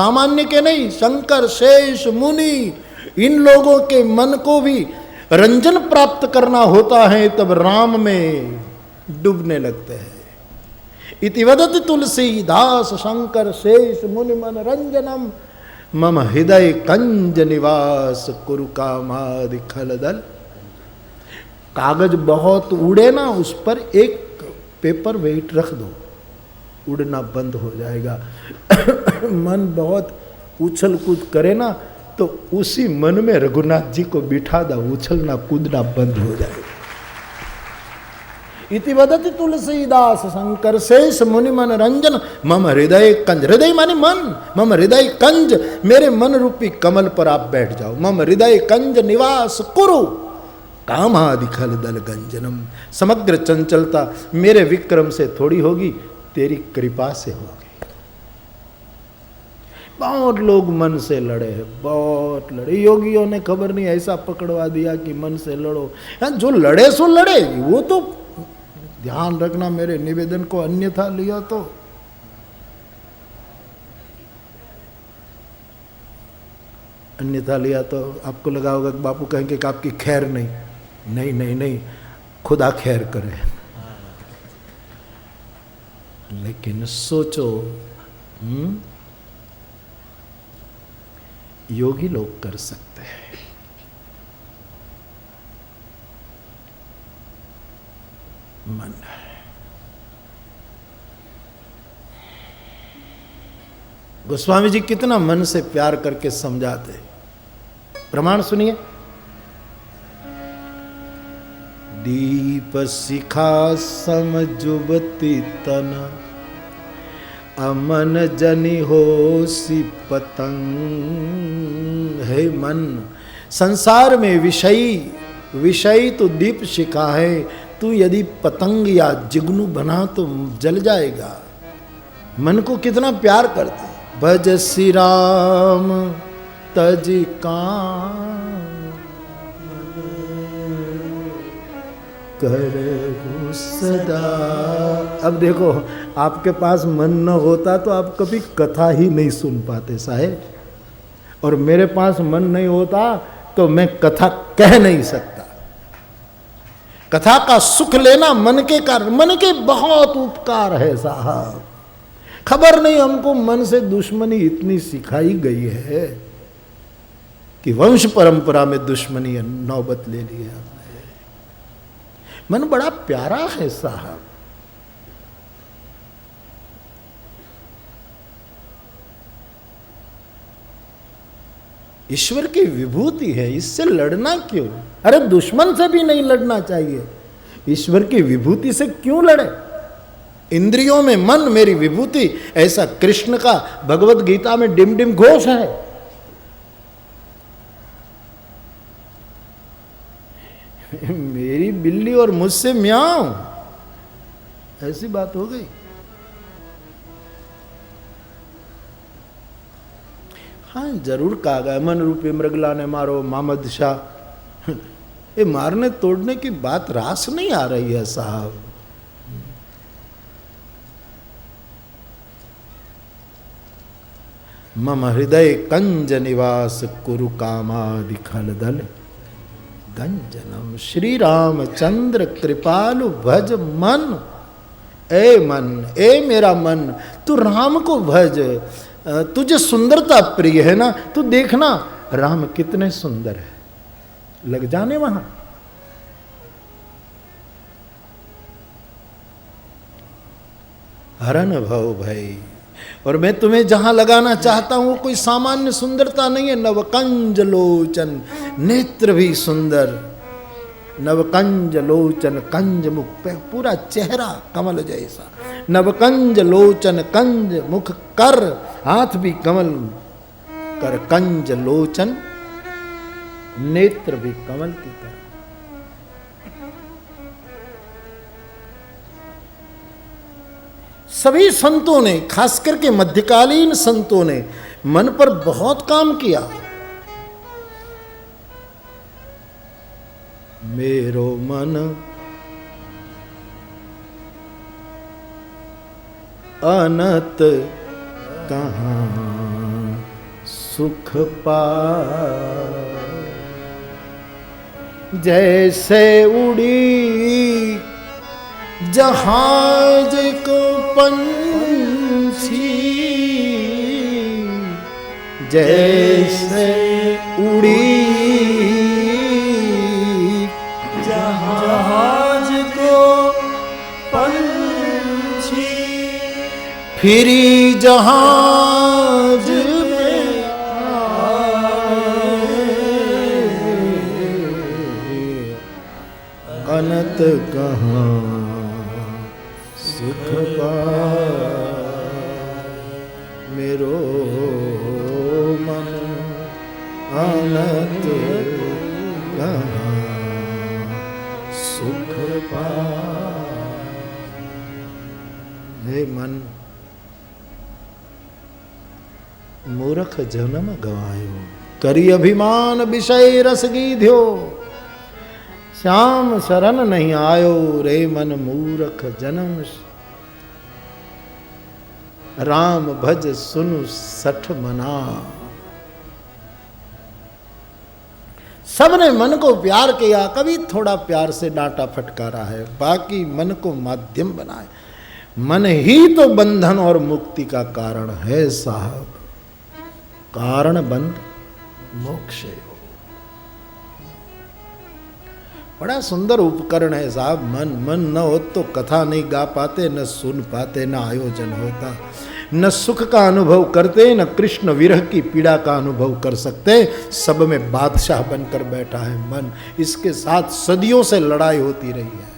सामान्य के नहीं, शंकर, शेष, मुनि, इन लोगों के मन को भी रंजन प्राप्त करना होता है, तब राम में डूबने लगते हैं। इति वदति तुलसीदास शंकर शेष मुनि मन रंजनम मम हृदय कंज निवास कुरु कामादि खलदल। कागज बहुत उड़े ना, उस पर एक पेपर वेट रख दो, उड़ना बंद हो जाएगा। मन बहुत उछल कूद करे ना, तो उसी मन में रघुनाथ जी को बिठा दो, उछलना कूदना बंद हो जाएगा। इति वदति तुलसीदास शंकर शेष मुनि मन रंजन मम हृदय कंज। हृदय माने मन, मम हृदय कंज, मेरे मन रूपी कमल पर आप बैठ जाओ। मम हृदय कंज निवास कुरु कामादि खलदल गंजनम। समग्र चंचलता मेरे विक्रम से थोड़ी होगी, तेरी कृपा से होगी। बहुत लोग मन से लड़े हैं, बहुत लड़े। योगियों ने खबर नहीं ऐसा पकड़वा दिया कि मन से लड़ो। जो लड़े सो लड़े, वो तो ध्यान रखना, मेरे निवेदन को अन्यथा लिया तो अन्यथा लिया तो आपको लगा होगा कि बापू कहेंगे कि आपकी खैर नहीं। नहीं नहीं नहीं, खुदा खैर करे। लेकिन सोचो, योगी लोग कर सकते हैं। मन गोस्वामी जी कितना मन से प्यार करके समझाते। प्रमाण सुनिए। दीप शिखा सम जुबती तन अमन जनि होसी पतंग। है मन, संसार में विषयी तो दीप शिखा है, तू यदि पतंग या जिगनू बना तो जल जाएगा। मन को कितना प्यार करते। भज श्री राम तज काम करहु सदा। अब देखो, आपके पास मन न होता तो आप कभी कथा ही नहीं सुन पाते साहेब, और मेरे पास मन नहीं होता तो मैं कथा कह नहीं सकता। कथा का सुख लेना मन के कारण, मन के बहुत उपकार है साहब। खबर नहीं हमको मन से दुश्मनी इतनी सिखाई गई है कि वंश परंपरा में दुश्मनी नौबत ले ली है हमने। मन बड़ा प्यारा है साहब। ईश्वर की विभूति है, इससे लड़ना क्यों? अरे दुश्मन से भी नहीं लड़ना चाहिए, ईश्वर की विभूति से क्यों लड़े? इंद्रियों में मन मेरी विभूति, ऐसा कृष्ण का भगवत गीता में डिम डिम घोष है। मेरी बिल्ली और मुझसे म्याऊं, ऐसी बात हो गई। हाँ जरूर कहा गया, मन रूपी मृगला ने मारो मामद शाह। ये मारने तोड़ने की बात रास नहीं आ रही है साहब। मम हृदय कंज निवास कुरु कामादि खलदल गंजनम। श्री रामचंद्र कृपालु भज मन। ए मन, ए मेरा मन, तू राम को भज। तुझे सुंदरता प्रिय है ना, तू देखना राम कितने सुंदर है, लग जाने वहां। हरण भव भाई, और मैं तुम्हें जहां लगाना चाहता हूं कोई सामान्य सुंदरता नहीं है। नवकंज लोचन, नेत्र भी सुंदर। नवकंज लोचन, कंज मुख पे पूरा चेहरा कमल जैसा। नवकंज लोचन कंज मुख कर, हाथ भी कमल कर। कंज लोचन, नेत्र भी कमल की तरह। सभी संतों ने, खास करके मध्यकालीन संतों ने मन पर बहुत काम किया। मेरो मन अनत कहाँ सुख पाए। जैसे उड़ी जहाज को पंछी, जैसे उड़ी जहाज को पंछी, फिरी जहाज में अनंत कहाँ सुख पाए। मेरो मन अनंत कहाँ सुख पाए। हे मन, मूर्ख जन्म गवायो, करी अभिमान विषय रस गीध्यो। श्याम शरण नहीं आयो, रे मन मूर्ख जन्म। राम भज सुनु सठ मना। सबने मन को प्यार किया, कभी थोड़ा प्यार से डांटा फटकारा है, बाकी मन को माध्यम बनाए। मन ही तो बंधन और मुक्ति का कारण है साहब। कारण बंध मोक्ष हो। बड़ा सुंदर उपकरण है साहब मन। मन न हो तो कथा नहीं गा पाते, न सुन पाते, न आयोजन होता, न सुख का अनुभव करते, न कृष्ण विरह की पीड़ा का अनुभव कर सकते। सब में बादशाह बनकर बैठा है मन। इसके साथ सदियों से लड़ाई होती रही है।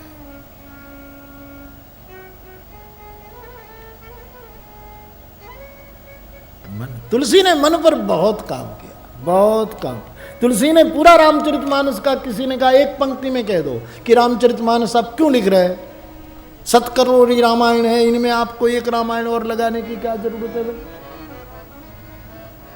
मन, तुलसी ने मन पर बहुत काम किया, बहुत काम किया। तुलसी ने पूरा रामचरितमानस का, किसी ने कहा एक पंक्ति में कह दो कि रामचरितमानस आप क्यों लिख रहे हैं, 7 करोड़ रामायण है, इनमें आपको एक रामायण और लगाने की क्या जरूरत है।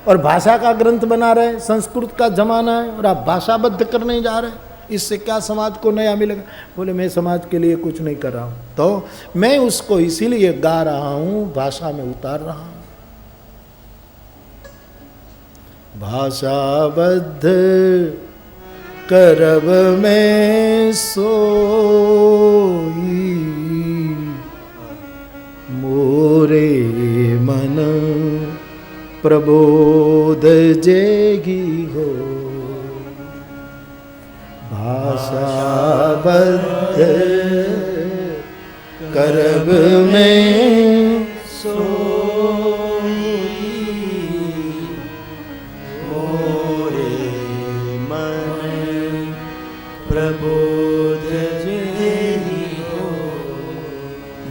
और भाषा का ग्रंथ बना रहे, संस्कृत का जमाना है और आप भाषाबद्ध करने जा रहे, इससे क्या समाज को नया मिलेगा। बोले मैं समाज के लिए कुछ नहीं कर रहा हूं, तो मैं उसको इसीलिए गा रहा हूं, भाषा में उतार रहा हूं। भाषाबद्ध करब में सोई, मोरे मन प्रबोध जेगी हो। भाषाबद्ध करब में सोई, मोरे मन प्रबोध जेगी हो।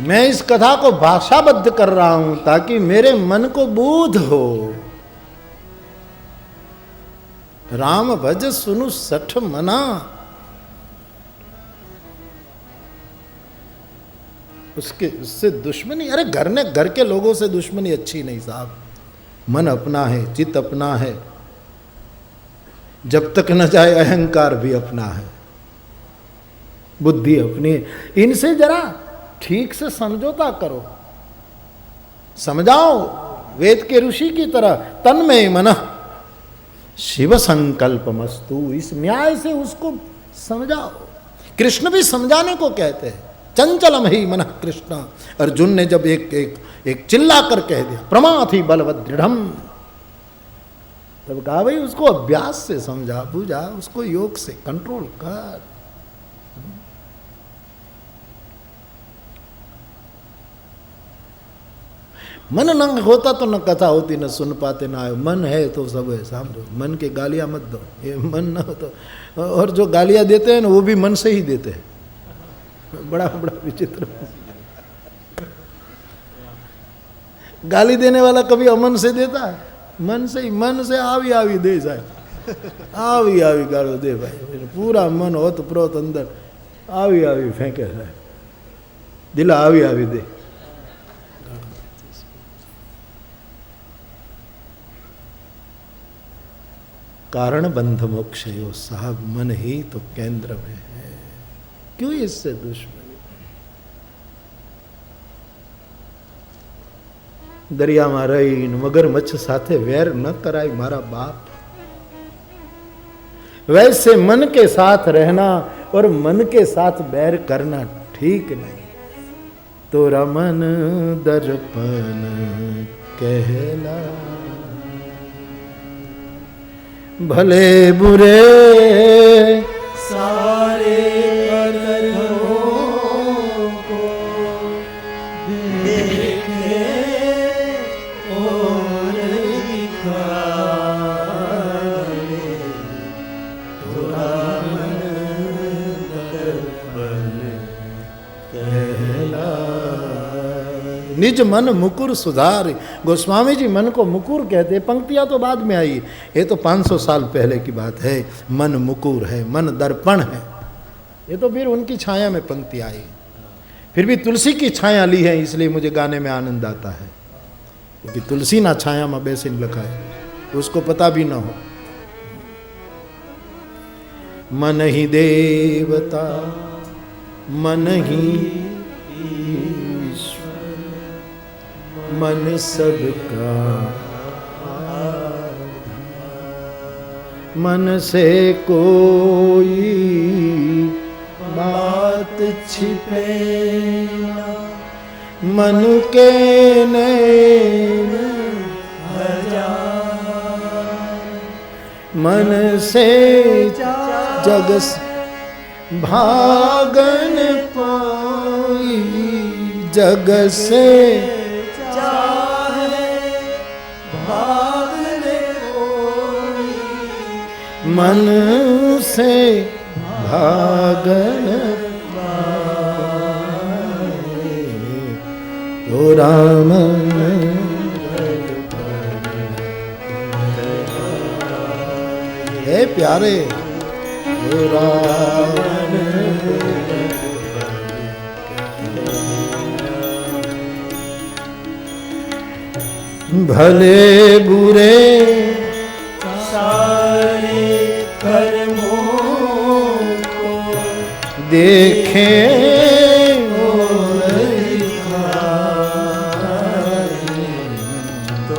मैं इस कथा को भाषाबद्ध कर रहा हूं ताकि मेरे मन को बोध हो। राम भज सुनु सठ मना। उससे दुश्मनी, अरे घर के लोगों से दुश्मनी अच्छी नहीं साहब। मन अपना है, चित्त अपना है, जब तक न जाए अहंकार भी अपना है, बुद्धि अपनी है। इनसे जरा ठीक से समझौता करो, समझाओ वेद के ऋषि की तरह। तन्मय मन शिव संकल्प मस्तु, इस न्याय से उसको समझाओ। कृष्ण भी समझाने को कहते हैं, चंचलम ही मन कृष्ण। अर्जुन ने जब एक चिल्ला कर कह दिया प्रमाथि बलवद दृढ़म, तब कहा भाई उसको अभ्यास से समझा बुझा, उसको योग से कंट्रोल कर। मन न होता तो न कथा होती, न सुन पाते, न आयो। मन है तो सब है, समझो। मन के गालियां मत दो, ये मन न हो तो। और जो गालियां देते हैं ना वो भी मन से ही देते हैं। बड़ा बड़ा विचित्र। गाली देने वाला कभी अमन से देता है? मन से ही, मन से आवी आवी दे जाए, आवी आवी गालो दे भाई। पूरा मन होत प्रोत अंदर आवी आवी फेंके है, दिला आवी आवी दे। कारण बंध मोक्ष यो साहब, मन ही तो केंद्र में है, क्यों इससे दुश्मनी। દરિયામાં રહીને મગરમચ્છ સાથે વેર ન કરાય મારા બાપ. वैसे मन के साथ रहना और मन के साथ बैर करना ठीक नहीं. तोरा मन दर्पण कहला, भले बुरे सारे कर्मों को देखे और दिखाए. तोरा मन दर्पण कहला. निज मन मुकुर सुधार. गोस्वामी जी मन को मुकुर कहते. पंक्तियां तो बाद में आई, ये तो 500 साल पहले की बात है. मन मुकुर है, मन दर्पण है. ये तो फिर उनकी छाया में पंक्ति आई. फिर भी तुलसी की छाया ली है, इसलिए मुझे गाने में आनंद आता है. क्योंकि तुलसी ना छाया में बेसिन लिखा है, उसको पता भी ना हो. मन ही देवता मन ही ईश्वर, मन सबका मन से कोई बात छिपे ना. मन के नैन हजार, मन से जग भागन पाई. जग से चाहे भागने कोई, मन से भागन पाए. तो राम हे प्यारे, तो राम भले बुरे सारे कर्मों को देखे और दिखाए. तो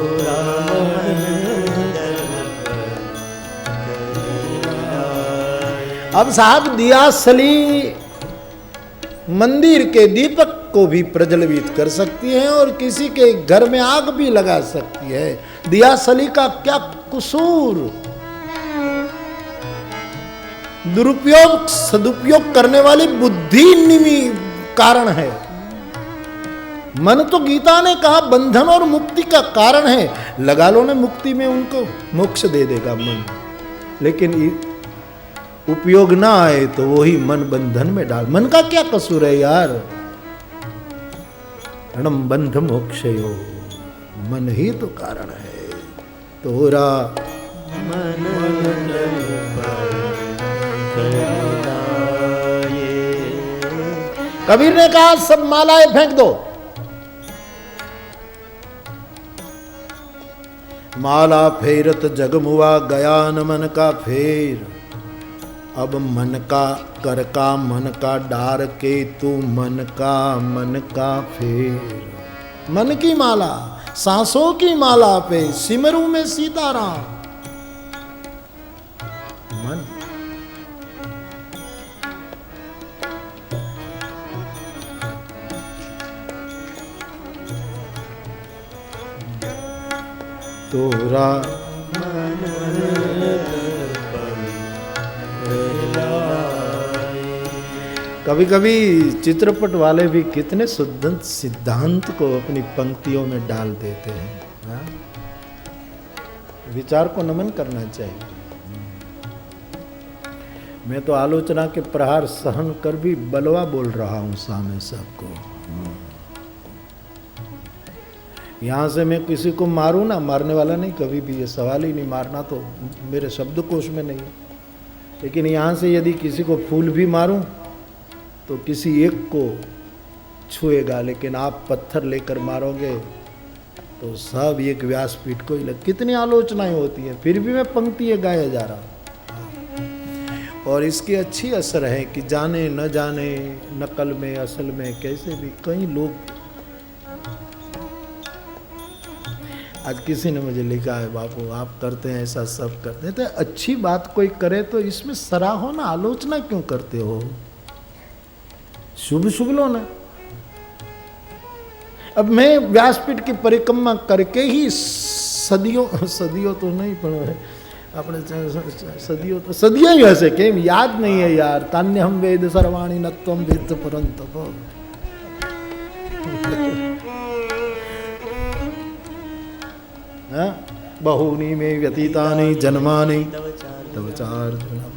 अब साहब दियासली मंदिर के दीपक को भी प्रज्वलित कर सकती है और किसी के घर में आग भी लगा सकती है. दियासली का क्या कसूर? दुरुपयोग सदुपयोग करने वाली बुद्धि निमी कारण है. मन तो गीता ने कहा बंधन और मुक्ति का कारण है. लगा लो ने मुक्ति में, उनको मोक्ष दे देगा मन, लेकिन उपयोग ना आए तो वही मन बंधन में डाल. मन का क्या कसूर है यार? रणम बंध मोक्षयो, मन ही तो कारण है. तोरा मन कबीर ने कहा सब मालाएं फेंक दो. माला फेरत जगमुआ गया न मन का फेर. अब मन का कर का मन का डार के तू मन का फेर. मन की माला, सांसों की माला पे सिमरू में सीताराम. मन तोरा कभी कभी चित्रपट वाले भी कितने शुद्ध सिद्धांत को अपनी पंक्तियों में डाल देते हैं. विचार को नमन करना चाहिए. मैं तो आलोचना के प्रहार सहन कर भी बलवा बोल रहा हूं सामने सबको. यहां से मैं किसी को मारूं ना, मारने वाला नहीं कभी भी, ये सवाल ही नहीं. मारना तो मेरे शब्दकोश में नहीं. लेकिन यहां से यदि किसी को फूल भी मारूं तो किसी एक को छुएगा, लेकिन आप पत्थर लेकर मारोगे तो सब एक व्यासपीठ को ही लग. कितनी आलोचनाएं होती है, फिर भी मैं पंक्ति गाया जा रहा हूं. और इसकी अच्छी असर है कि जाने न जाने नकल में असल में कैसे भी कई लोग आज किसी ने मुझे लिखा है, बापू आप करते हैं ऐसा, सब करते हैं, तो अच्छी बात कोई करे तो इसमें सराहो ना, आलोचना क्यों करते हो? शुभ शुभ लो ना। अब मैं व्यासपीठ की परिक्रमा करके ही सदियों तो नहीं, पर अपने सदियों तो सदियां ही हंसे के याद नहीं है यार। तान्य हम वेद सर्वाणी नत्वम वेद परंतप। बहूनि में व्यतीतानि जन्मानि तव चार्जुनम्।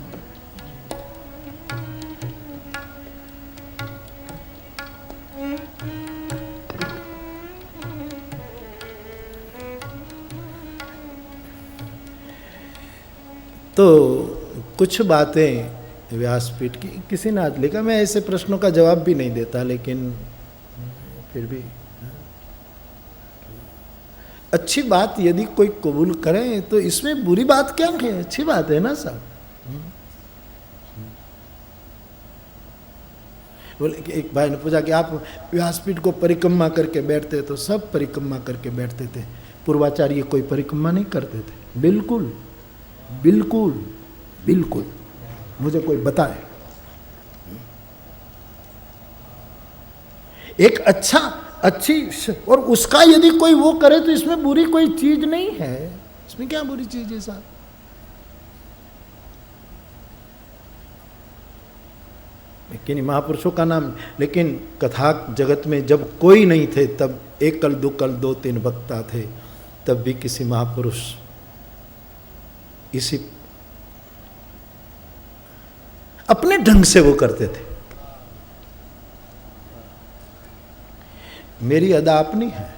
तो कुछ बातें व्यासपीठ की, किसी ने आज लिखा, मैं ऐसे प्रश्नों का जवाब भी नहीं देता, लेकिन फिर भी अच्छी बात यदि कोई कबूल करे तो इसमें बुरी बात क्या है? अच्छी बात है ना सब। बोले कि एक भाई ने पूछा कि आप व्यासपीठ को परिक्रमा करके बैठते, तो सब परिक्रमा करके बैठते थे, पूर्वाचार्य कोई परिक्रमा नहीं करते थे? बिल्कुल बिल्कुल बिल्कुल, मुझे कोई बताए। एक अच्छी और उसका यदि कोई वो करे तो इसमें बुरी कोई चीज नहीं है। इसमें क्या बुरी चीज है साहब? लेकिन महापुरुषों का नाम, लेकिन कथा जगत में जब कोई नहीं थे, तब एक कल दो कल 2-3 वक्ता थे, तब भी किसी महापुरुष इसी अपने ढंग से वो करते थे। मेरी अदा अपनी है,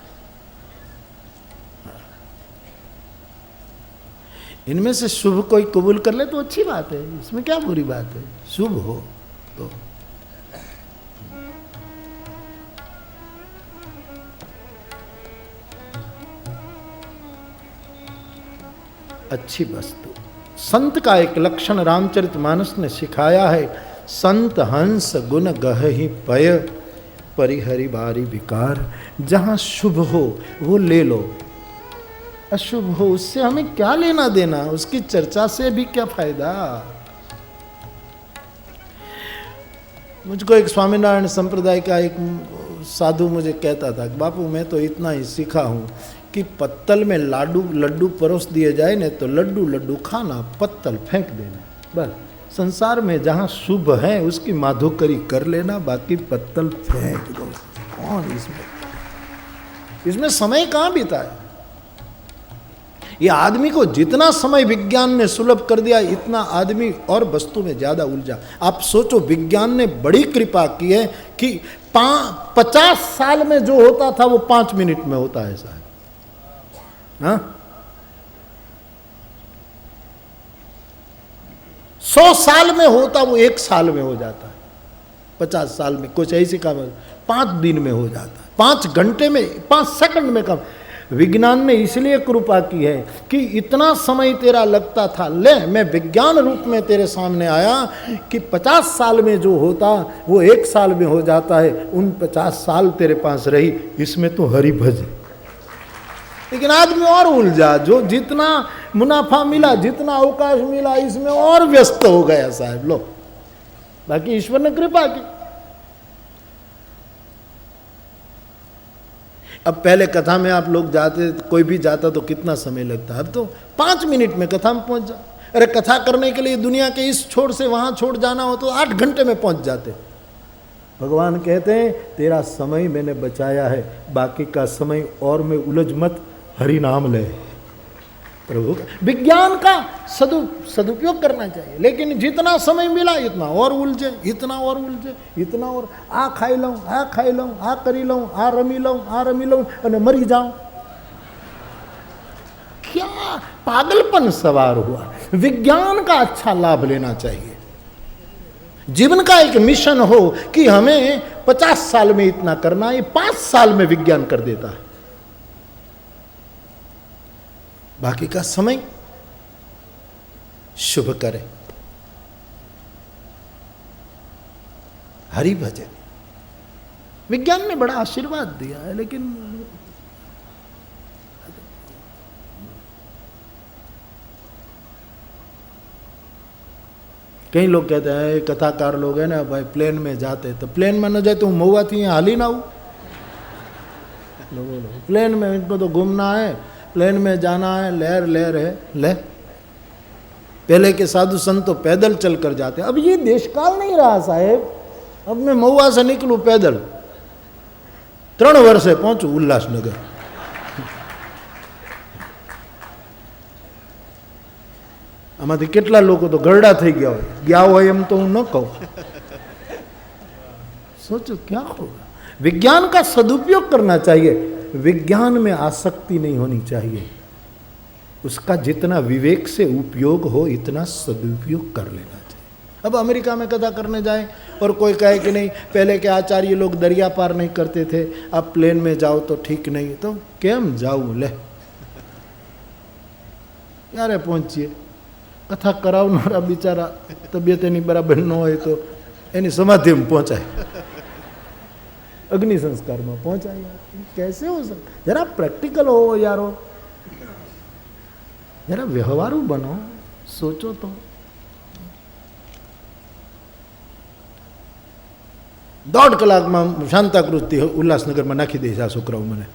इनमें से शुभ कोई कबूल कर ले तो अच्छी बात है, इसमें क्या बुरी बात है? शुभ हो तो। अच्छी वस्तु, संत का एक लक्षण रामचरितमानस ने सिखाया है, संत हंस गुण गहहि पय परिहरि बारी विकार। जहां शुभ हो वो ले लो, अशुभ हो उससे हमें क्या लेना देना, उसकी चर्चा से भी क्या फायदा। मुझको एक स्वामीनारायण संप्रदाय का एक साधु मुझे कहता था, बापू मैं तो इतना ही सीखा हूं कि पत्तल में लड्डू परोस दिए जाए न तो लड्डू खाना, पत्तल फेंक देना, बस। संसार में जहाँ शुभ है उसकी माधोकरी कर लेना, बाकी पत्तल फेंक दो। कौन इसमें समय कहाँ बीता है? ये आदमी को जितना समय विज्ञान ने सुलभ कर दिया, इतना आदमी और वस्तु में ज्यादा उलझा। आप सोचो, विज्ञान ने बड़ी कृपा की है कि 50 साल में जो होता था वो 5 मिनट में होता है साहब। हाँ, 100 साल में होता वो 1 साल में हो जाता है, 50 साल में कुछ ऐसी काम 5 दिन में हो जाता है, 5 घंटे में, 5 सेकंड में काम। विज्ञान ने इसलिए कृपा की है कि इतना समय तेरा लगता था, ले मैं विज्ञान रूप में तेरे सामने आया कि 50 साल में जो होता वो 1 साल में हो जाता है। उन 50 साल तेरे पास रही, इसमें तो हरि भज। लेकिन आदमी और उलझा, जो जितना मुनाफा मिला, जितना अवकाश मिला, इसमें और व्यस्त हो गया साहब लो। बाकी ईश्वर ने कृपा की। अब पहले कथा में आप लोग जाते, कोई भी जाता तो कितना समय लगता, अब तो 5 मिनट में कथा में पहुंच जा। अरे कथा करने के लिए दुनिया के इस छोर से वहां छोड़ जाना हो तो 8 घंटे में पहुंच जाते। भगवान कहते हैं तेरा समय मैंने बचाया है, बाकी का समय और में उलझ मत, हरि नाम ले। प्रभु विज्ञान का सदुपयोग करना चाहिए, लेकिन जितना समय मिला इतना और उलझे, इतना और उलझे, इतना और आ खाई लूँ, आ खाई लूँ, आ करी लूँ, आ रमी लूँ और मरी जाऊं। क्या पागलपन सवार हुआ। विज्ञान का अच्छा लाभ लेना चाहिए। जीवन का एक मिशन हो कि हमें 50 साल में इतना करना है, 5 साल में विज्ञान कर देता है। बाकी का समय शुभ करे, हरि भजन। विज्ञान ने बड़ा आशीर्वाद दिया है, लेकिन कई लोग कहते हैं कथाकार लोग हैं ना भाई प्लेन में जाते, तो प्लेन में न जाए तो महुआ थी हाल ही ना हो। प्लेन में इनको तो घूमना है, प्लेन में जाना है, लहर लहर है ले। पहले के साधु संत तो पैदल चल कर जाते, अब ये देशकाल नहीं रहा साहेब। अब मैं महुआ से निकलूं पैदल 3 વર્ષે પહોંચું ઉલ્લાસનગર। આમાંથી કેટલા લોકો તો ગરડા થઈ ગયા હોય એમ તો હું ન કહું। सोचो क्या होगा। विज्ञान का सदुपयोग करना चाहिए, विज्ञान में आसक्ति नहीं होनी चाहिए। उसका जितना विवेक से उपयोग हो इतना सदुपयोग कर लेना चाहिए। अब अमेरिका में कथा करने जाएं और कोई कहे कि नहीं पहले के आचार्य लोग दरिया पार नहीं करते थे, अब प्लेन में जाओ तो ठीक नहीं, तो केम जाऊं ले यारे पहुंचिए। कथा करावनारा बिचारा तबियत एनी बराबर न हो तो एनी समाधि में पहुंचाए, अग्नि संस्कार में पहुंचाए। कैसे हो सकता? जरा प्रैक्टिकल हो यारो, जरा व्यवहारू बनो, सोचो तो। 1.5 કલાકમાં શાંતાકૃતિ ઉલ્લાસનગરમાં નાખી દઈશ આ છોકરાઓ મને।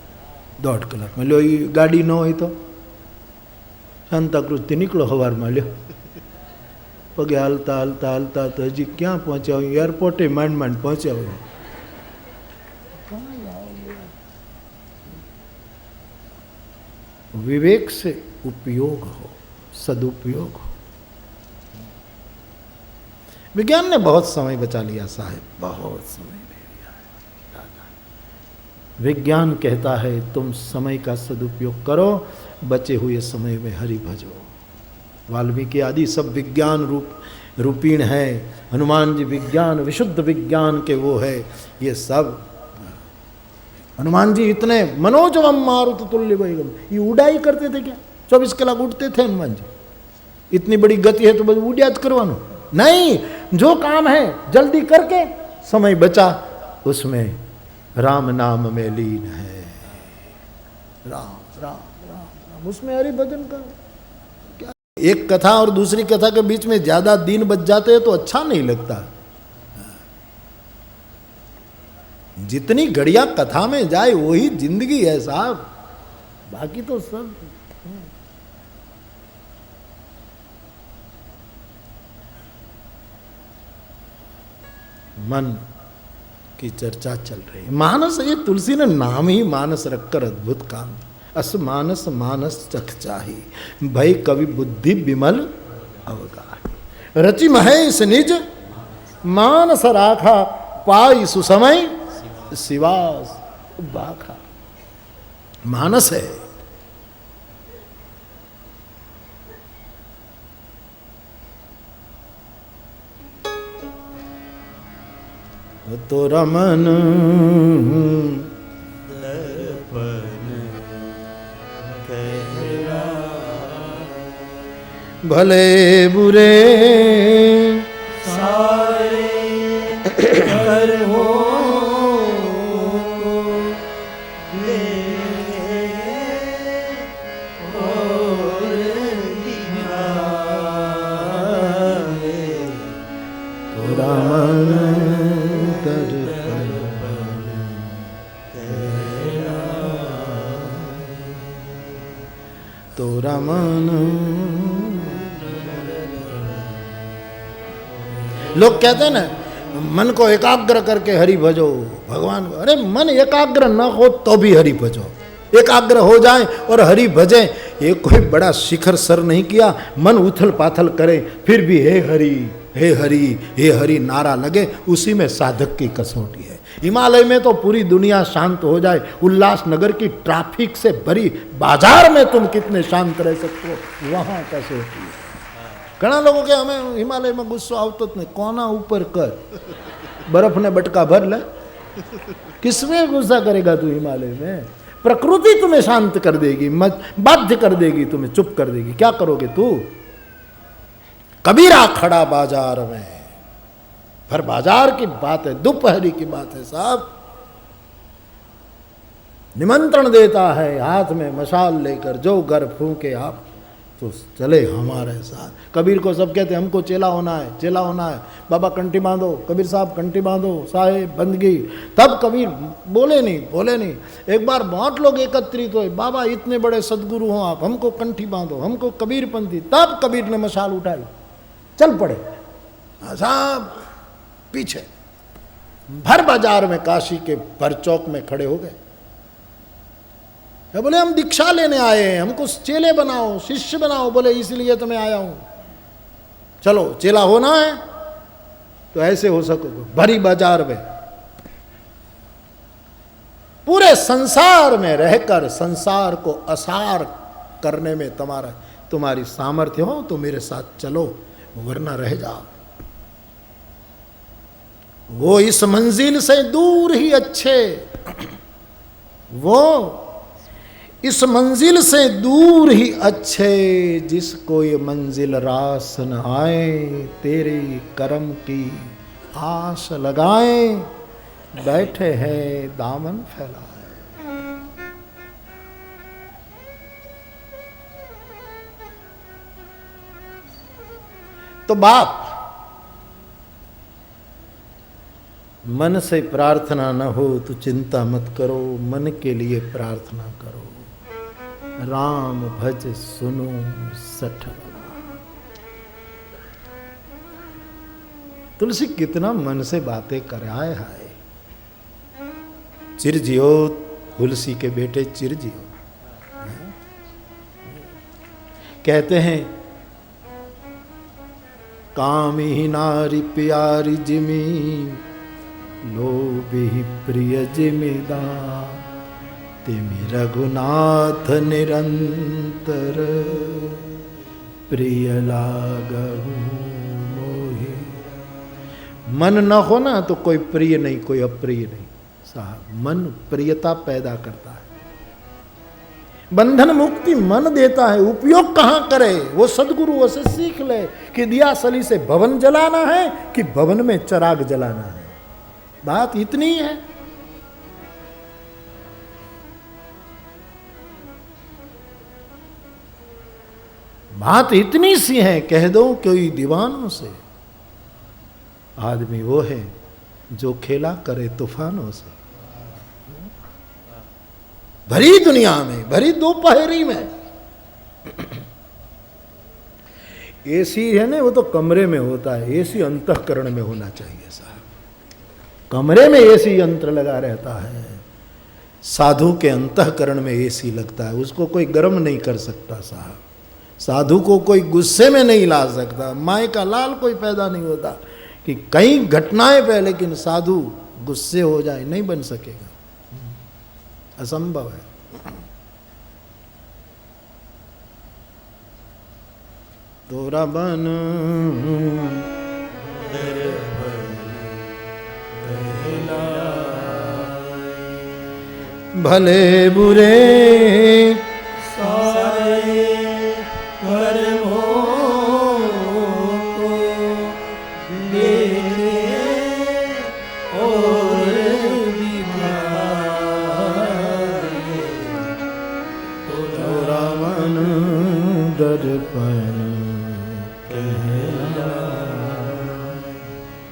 1.5 કલાકમાં લ્યો, એ ગાડી ન હોય તો શાંતાકૃતિ નીકળો સવારમાં લ્યો, પગે હાલતા હાલતા હાલતા તો હજી ક્યાં પહોંચ્યા હોય, એરપોર્ટે માંડ માંડ પહોંચ્યા હોય। विवेक से उपयोग हो, सदुपयोग हो। विज्ञान ने बहुत समय बचा लिया साहब, बहुत समय ले लिया है। विज्ञान कहता है तुम समय का सदुपयोग करो, बचे हुए समय में हरि भजो। वाल्मीकि आदि सब विज्ञान रूपीण है। हनुमान जी विज्ञान, विशुद्ध विज्ञान के वो है। ये सब हनुमान जी इतने मनोजवम मारुत तुल्य वेगम, ये उड़ाई करते थे क्या? 24 कलाक उड़ते थे हनुमान जी। इतनी बड़ी गति है तो बस उड़ियात करवानो नहीं, जो काम है जल्दी करके समय बचा उसमें राम नाम में लीन है। राम राम राम राम, उसमें हरि भजन का क्या। एक कथा और दूसरी कथा के बीच में ज्यादा दिन बच जाते हैं तो अच्छा नहीं लगता। जितनी घड़िया कथा में जाए वही जिंदगी है साहब, बाकी तो सब। मन की चर्चा चल रही है। मानस, ये तुलसी ने नाम ही मानस रखकर अद्भुत काम। अस मानस मानस चखचाही, भय कवि बुद्धि विमल अवगाही। रचि महेश निज मानस राखा, पाई सुसमय शिवास बाखा। मानस है। तो रमन दर्पण कहरा, भले बुरे सारे कर्मों रमन। लोग कहते हैं ना मन को एकाग्र करके हरि भजो भगवान। अरे मन एकाग्र न हो तो भी हरि भजो, एकाग्र हो जाए और हरि भजे। ये कोई बड़ा शिखर सर नहीं किया, मन उथल पाथल करे फिर भी हे हरि हे हरि हे हरि नारा लगे, उसी में साधक की कसौटी है। हिमालय में तो पूरी दुनिया शांत हो जाए, उल्लासनगर की ट्रैफिक से भरी बाजार में तुम कितने शांत रह सकते हो, वहां कसौटी है। घना लोगों के हमें हिमालय में गुस्सो आवतो नहीं, कोना ऊपर कर, बर्फ ने बटका भर ले, किसमें गुस्सा करेगा तू हिमालय में? प्रकृति तुम्हें शांत कर देगी, बाध्य कर देगी, तुम्हें चुप कर देगी। क्या करोगे तू? कबीरा खड़ा बाजार में, पर बाजार की बात है, दोपहरी की बात है साहब। निमंत्रण देता है हाथ में मशाल लेकर, जो घर फूके आप तो चले हमारे साथ। कबीर को सब कहते हमको चेला होना है, चेला होना है, बाबा कंठी बांधो, कबीर साहब कंठी बांधो, साहेब बंदगी। तब कबीर बोले नहीं। एक बार बहुत लोग एकत्रित हुए, बाबा इतने बड़े सदगुरु हो आप, हमको कंठी बांधो, हमको कबीरपंथी। तब कबीर ने मशाल उठाई, चल पड़े साहब पीछे। भर बाजार में काशी के भर चौक में खड़े हो गए। बोले हम दीक्षा लेने आए हैं, हमको चेले बनाओ, शिष्य बनाओ। बोले इसलिए तो मैं आया हूं, चलो चेला होना है तो ऐसे हो सको। भरी बाजार में पूरे संसार में रहकर संसार को असार करने में तुम्हारी सामर्थ्य हो तो मेरे साथ चलो, वरना रह जाओ। वो इस मंजिल से दूर ही अच्छे, वो इस मंजिल से दूर ही अच्छे, जिसको ये मंजिल रास न आए, तेरे करम की आस लगाए, बैठे हैं दामन फैलाए। तो बाप मन से प्रार्थना न हो तो चिंता मत करो, मन के लिए प्रार्थना करो। राम भज सुनो सठ। तुलसी कितना मन से बातें कर, आए हाय। चिरजियो तुलसी के बेटे चिरजियो। कहते हैं कामी नारी प्यारी जिमी, लोभी प्रिय जिमीदार, तिमि रघुनाथ निरंतर, प्रिय लागहु मोहि। मन न हो ना तो कोई प्रिय नहीं, कोई अप्रिय नहीं। साहब मन प्रियता पैदा करता है, बंधन मुक्ति मन देता है। उपयोग कहां करे, वो सदगुरुओं से सीख ले कि दिया सली से भवन जलाना है कि भवन में चराग जलाना है। बात इतनी है। बात इतनी सी है, कह दो कोई दीवानों से। आदमी वो है जो खेला करे तूफानों से। भरी दुनिया में, भरी दोपहरी में एसी है ना, वो तो कमरे में होता है, एसी अंतःकरण में होना चाहिए साहब। कमरे में एसी यंत्र लगा रहता है, साधु के अंतःकरण में एसी लगता है। उसको कोई गर्म नहीं कर सकता साहब, साधु को कोई गुस्से में नहीं ला सकता। माए का लाल कोई पैदा नहीं होता कि कई घटनाएं पे, लेकिन साधु गुस्से हो जाए, नहीं बन सकेगा, असंभव है। तोरा बन भले बुरे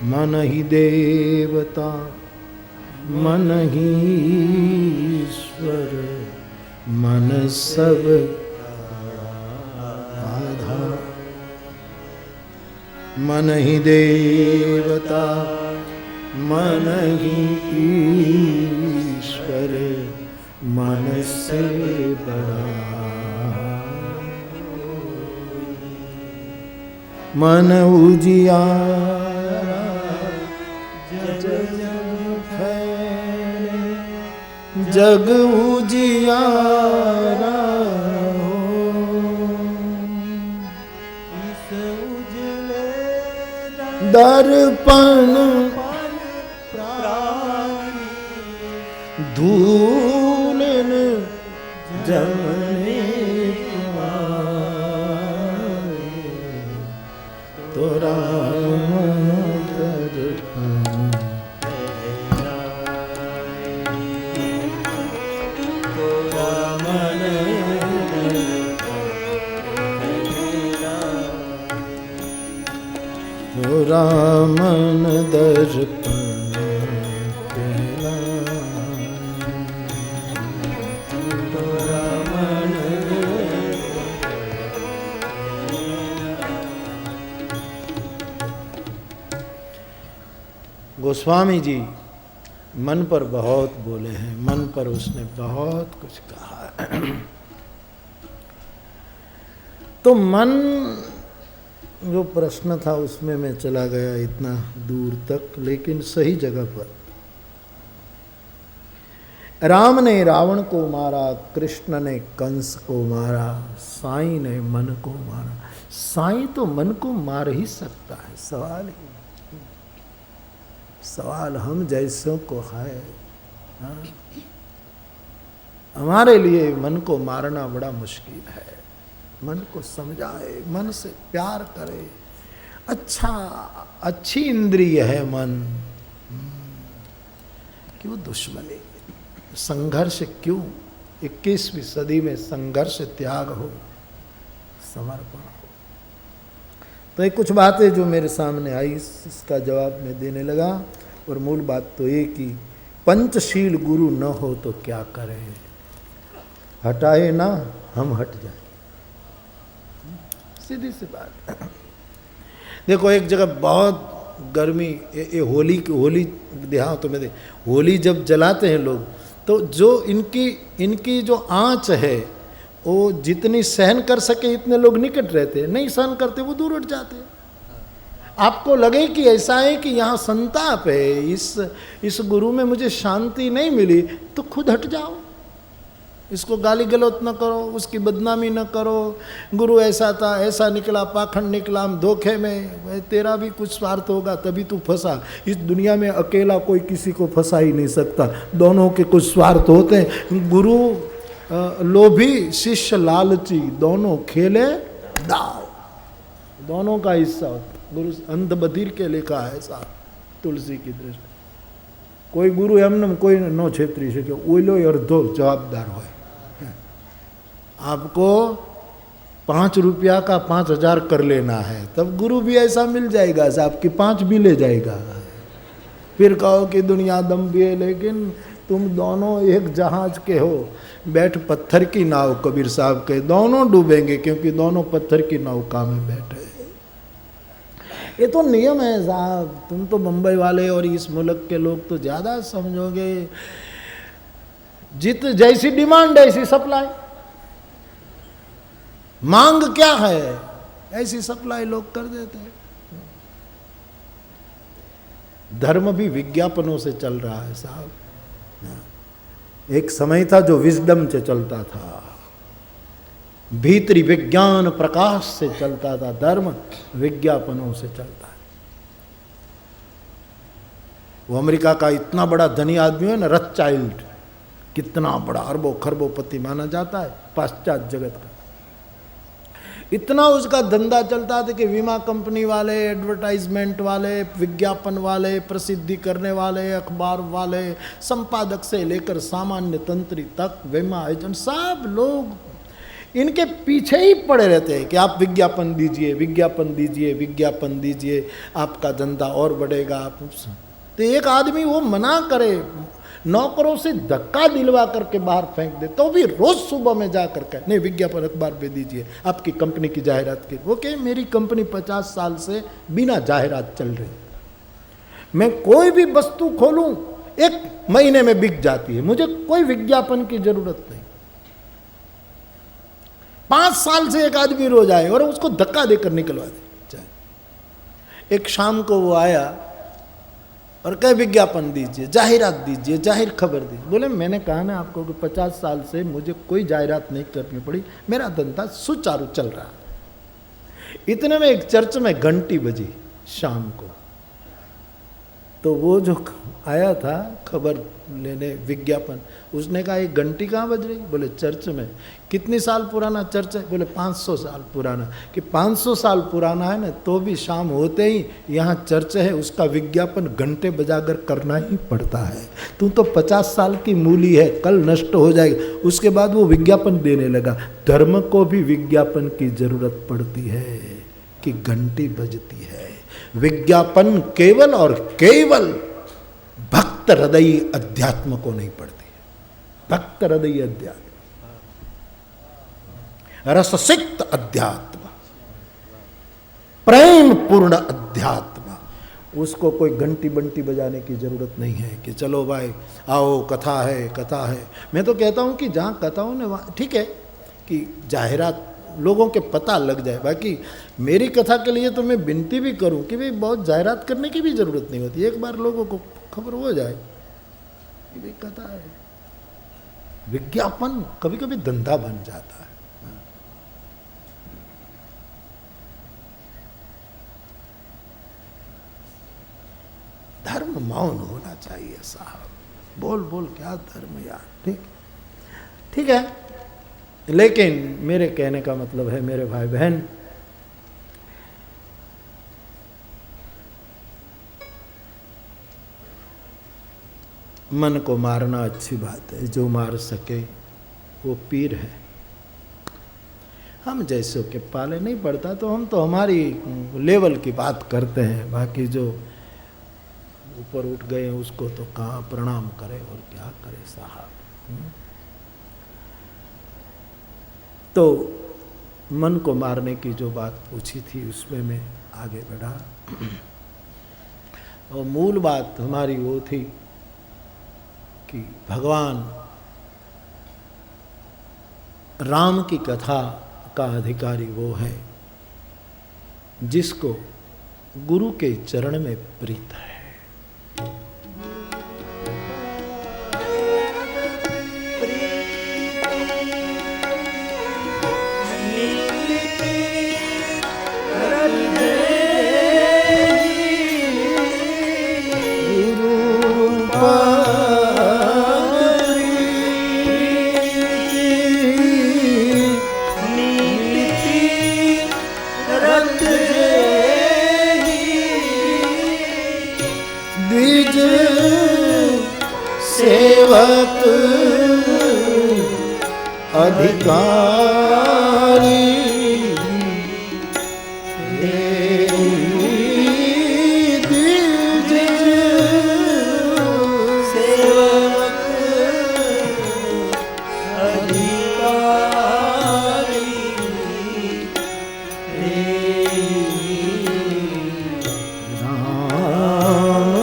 मन ही देवता मन ही ईश्वर, मन सब आधार। मन ही देवता मन ही ईश्वर, मन से बड़ा। मन उजियारा जग उजियारा हो, इस उजले दर्पण धूलन जमने तोरा तो रामन दर्पण गोस्वामी जी मन पर बहुत बोले हैं, मन पर उसने बहुत कुछ कहा है। तो मन जो प्रश्न था उसमें मैं चला गया इतना दूर तक, लेकिन सही जगह पर। राम ने रावण को मारा, कृष्ण ने कंस को मारा, साईं ने मन को मारा। साईं तो मन को मार ही सकता है, सवाल हम जैसों को है। हाँ? हमारे लिए मन को मारना बड़ा मुश्किल है। मन को समझाए, मन से प्यार करे। अच्छी इंद्रिय है मन, क्यों दुश्मनी, संघर्ष क्यों? 21वीं सदी में संघर्ष त्याग हो, समर्पण हो। तो ये कुछ बातें जो मेरे सामने आई, इसका जवाब मैं देने लगा। और मूल बात तो ये कि पंचशील गुरु न हो तो क्या करें, हटाए ना हम हट जाए, सीधी सी बात। देखो एक जगह बहुत गर्मी, ये होली देहातों में होली जब जलाते हैं लोग, तो जो इनकी जो आंच है वो जितनी सहन कर सके इतने लोग निकट रहते हैं, नहीं सहन करते वो दूर हट जाते हैं। आपको लगे कि ऐसा है कि यहाँ संताप है, इस गुरु में मुझे शांति नहीं मिली, तो खुद हट जाओ। इसको गाली गलौज न करो, उसकी बदनामी न करो। गुरु ऐसा था, ऐसा निकला, पाखंड निकला, हम धोखे में। तेरा भी कुछ स्वार्थ होगा तभी तू फंसा। इस दुनिया में अकेला कोई किसी को फंसा ही नहीं सकता, दोनों के कुछ स्वार्थ होते हैं। गुरु लोभी, शिष्य लालची, दोनों खेले दाव, दोनों का हिस्सा होता। गुरु अंध बधिर के लिखा है साहब तुलसी की दृष्टि। कोई गुरु एमने कोई नो छेत्री से ओइलो अर्धो जवाबदार हो। आपको 5 रुपया का 5000 कर लेना है, तब गुरु भी ऐसा मिल जाएगा साहब कि 5 भी ले जाएगा। फिर कहो कि दुनिया दम भी है, लेकिन तुम दोनों एक जहाज के हो। बैठ पत्थर की नाव, कबीर साहब के, दोनों डूबेंगे क्योंकि दोनों पत्थर की नौका में बैठे। ये तो नियम है साहब। तुम तो मुंबई वाले और इस मुल्क के लोग तो ज़्यादा समझोगे। जित जैसी डिमांड ऐसी सप्लाई। मांग क्या है, ऐसी सप्लाई लोग कर देते हैं। धर्म भी विज्ञापनों से चल रहा है साहब। एक समय था जो विजडम से चलता था, भीतरी विज्ञान प्रकाश से चलता था। धर्म विज्ञापनों से चलता है। वो अमेरिका का इतना बड़ा धनी आदमी है ना, रथचाइल्ड, कितना बड़ा अरबों खरबोपति माना जाता है पाश्चात्य जगत का। इतना उसका धंधा चलता था कि बीमा कंपनी वाले, एडवर्टाइजमेंट वाले, विज्ञापन वाले, प्रसिद्धि करने वाले, अखबार वाले, संपादक से लेकर सामान्य तंत्री तक, बीमा एजेंट, सब लोग इनके पीछे ही पड़े रहते हैं कि आप विज्ञापन दीजिए, विज्ञापन दीजिए, विज्ञापन दीजिए, आपका धंधा और बढ़ेगा। आप तो एक आदमी वो मना करे, नौकरों से धक्का दिलवा करके बाहर फेंक दे, तो भी रोज सुबह में जा करके नहीं विज्ञापन अखबार पे दीजिए, आपकी कंपनी की जाहिरात की। वो कहे मेरी कंपनी 50 साल से बिना जाहिरात चल रही, मैं कोई भी वस्तु खोलूं 1 महीने में बिक जाती है, मुझे कोई विज्ञापन की जरूरत नहीं। 5 साल से एक आदमी रोज आए और उसको धक्का देकर निकलवा दे। एक शाम को वो आया और कहे विज्ञापन दीजिए, जाहिरात दीजिए, जाहिर खबर दीजिए। बोले मैंने कहा ना आपको कि 50 साल से मुझे कोई जाहिरात नहीं करनी पड़ी, मेरा धंधा सुचारू चल रहा। इतने में एक चर्च में घंटी बजी शाम को, तो वो जो आया था खबर लेने विज्ञापन, उसने कहा ये घंटी कहाँ बज रही? बोले चर्च में। कितनी साल पुराना चर्च है? बोले 500 साल पुराना। कि 500 साल पुराना है ना, तो भी शाम होते ही यहाँ चर्च है, उसका विज्ञापन घंटे बजाकर करना ही पड़ता है। तू तो 50 साल की मूली है, कल नष्ट हो जाएगी। उसके बाद वो विज्ञापन देने लगा। धर्म को भी विज्ञापन की जरूरत पड़ती है कि घंटी बजती है। विज्ञापन केवल और केवल भक्त हृदयी अध्यात्म को नहीं पड़ती है। भक्त हृदयी अध्यात्म, रससिक्त अध्यात्म, प्रेम पूर्ण अध्यात्म, उसको कोई घंटी बंटी बजाने की जरूरत नहीं है कि चलो भाई आओ कथा है कथा है। मैं तो कहता हूं कि जहाँ कथाओं ने वहाँ ठीक है कि जाहिरात लोगों के पता लग जाए। बाकी मेरी कथा के लिए तो मैं विनती भी करूं कि भाई बहुत जाहिरात करने की भी जरूरत नहीं होती, एक बार लोगों को खबर हो जाए कि भाई कथा है। विज्ञापन कभी कभी धंधा बन जाता है। धर्म मौन होना चाहिए साहब, बोल बोल क्या धर्म यार। ठीक ठीक है, लेकिन मेरे कहने का मतलब है मेरे भाई बहन, मन को मारना अच्छी बात है, जो मार सके वो पीर है। हम जैसों के पाले नहीं पड़ता तो हम तो हमारी लेवल की बात करते हैं। बाकी जो ऊपर उठ गए उसको तो कहाँ प्रणाम करे और क्या करे साहब। तो मन को मारने की जो बात पूछी थी उसमें मैं आगे बढ़ा और मूल बात हमारी वो थी कि भगवान राम की कथा का अधिकारी वो है जिसको गुरु के चरण में प्रीत है। सेवक अधिकारी सेवक अधिकारी राम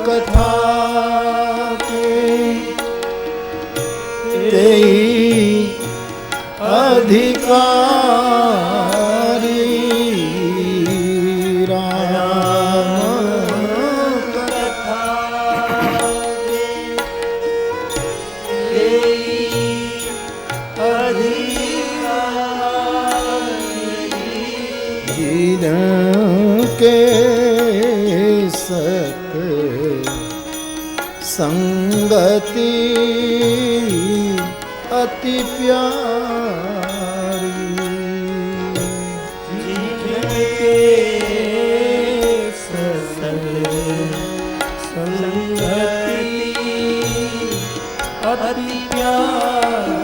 कथा अधिकारी राम कथा जिनके सत संगति अति प्यारी, जिनके संगति अति प्यारी